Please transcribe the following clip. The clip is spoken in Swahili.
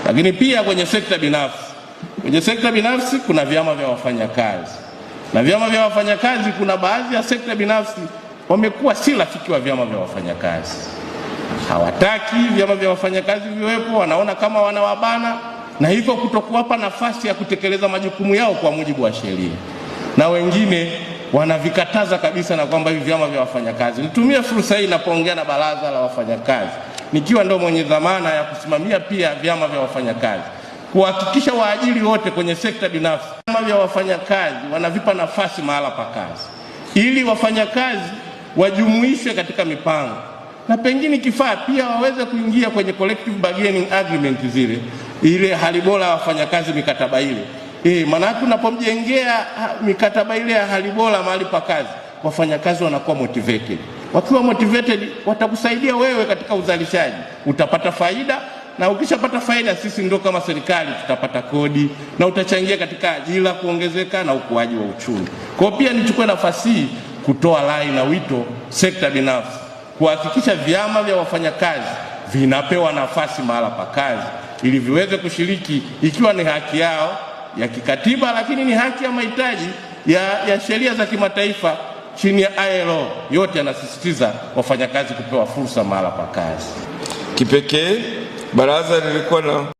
Lakini pia kwenye sekta binafsi kuna vyama vya wafanyakazi, na vyama vya wafanyakazi, kuna baadhi ya sekta binafsi wamekuwa si rafiki wa vyama vya wafanyakazi. Hawataki vyama vya wafanyakazi viwepo, wanaona kama wanawabana, na hivyo kutokuwapa nafasi ya kutekeleza majukumu yao kwa mujibu wa sheria, na wengine wanavikataza kabisa na kwamba hivi vyama vya wafanyakazi. Nitumie fursa hii napoongea na baraza la wafanyakazi, nikiwa ndio mwenye dhamana ya kusimamia pia vyama vya wafanyakazi, kuhakikisha waajiri wote kwenye sekta binafsi, vyama vya wafanyakazi wanavipa nafasi mahala pa kazi, ili wafanyakazi wajumuishwe katika mipango, na pengine kifaa pia waweze kuingia kwenye collective bargaining agreement ile hali bora ya wafanyakazi, mikataba ile. Maana unapomjengea mikataba ile ya hali bora mahali pa kazi, wafanyakazi wanakuwa motivated. Wakiwa motivated, watakusaidia wewe katika uzalishaji, utapata faida, na ukishapata faida, sisi ndio kama serikali tutapata kodi, na utachangia katika ajira kuongezeka na ukuaji wa uchumi. Kwa pia nichukue nafasi hii kutoa rai na wito sekta binafsi kuhakikisha vyama vya wafanyakazi vinapewa nafasi mahala pa kazi, ili viweze kushiriki, ikiwa ni haki yao ya kikatiba, lakini ni haki ya mahitaji ya sheria za kimataifa chini ya ILO. Yote yanasisitiza wafanyakazi kupewa fursa mahala pa kazi. Kipekee baraza lilikuwa na